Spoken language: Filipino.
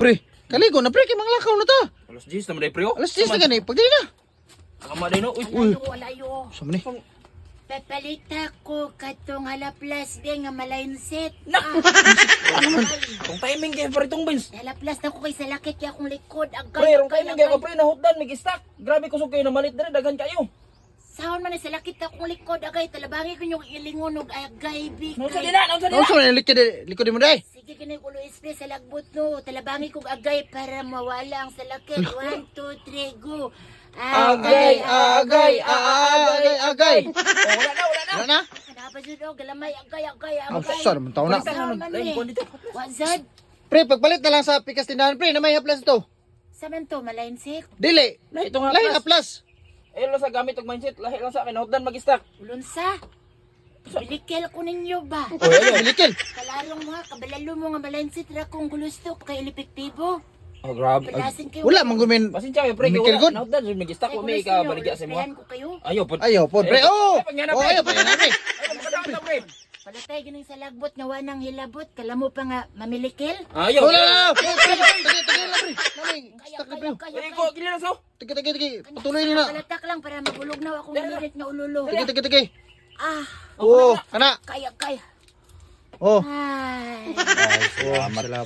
Pre, kaligo na pre, kay mga lakaw na ta. Alas 10 naman day pre oh. Alas 10 na gani, pagdali na. Tama day no. Uy. Walayo. Sama ni. Papalita ko katong halaplas din nga malinset. Kung timing kay pre tong Vince. Halaplas na ko kay sa lakit kaya akong likod. Pre, kung timing kay ko pre nahutdan mig stock. Grabe kusog kayo na malit dere daghan kayo. Sahon man na sa lakit akong likod agay talabangi ko yung ilingon og agay Nausa bigay. dina, nausa Oh, dina. so likod mo dai. Sige kini ulo spray sa lagbot no. Talabangi kog agay para mawala ang sa lakit. 1 2 3 go. Agay. Oh, wala na, wala na. Wala na. Kanapa jud og galamay agay. Ang sa naman taon na. Sahon man Lain ni. ko dito. Wazad. Pre, pagpalit na lang sa pikas tindahan pre, na may haplas to. Saman to malinset. Dili. Na ito nga Lain plus. haplas. Eh lang sa gamit og mindset, lahi lang sa akin nahutdan mag stock. Ulunsa. Bilikel ko ninyo ba? Oh, ayo, bilikil. Kalarong mga kabalalo mo nga malinset ra kung gusto kay epektibo. Oh, grabe. Palasin kayo. Wala man gumin. Pasensya kayo pre, Mikil wala. good. Nahutdan mag stock ko may ka baligya sa mo. ko kayo. Ayo pod. Ayo, pod pre. Oh. Pagnyana, Oh, pre. ayo pa yan pre. Ayo magkadaan pre. Palatay ganing sa lagbot nga wanang hilabot. Kala mo pa nga mamilikil. Ayo. Wala. Pre, tagay na pre. Namay, stuck na pre. Eh ko gila na so. Tigi. Patuloy ni na. Palatak lang para mabulog na akong minit na ululo. Tigi. Ah, Oh, kana. kaya. Oh. Ay. Salamat.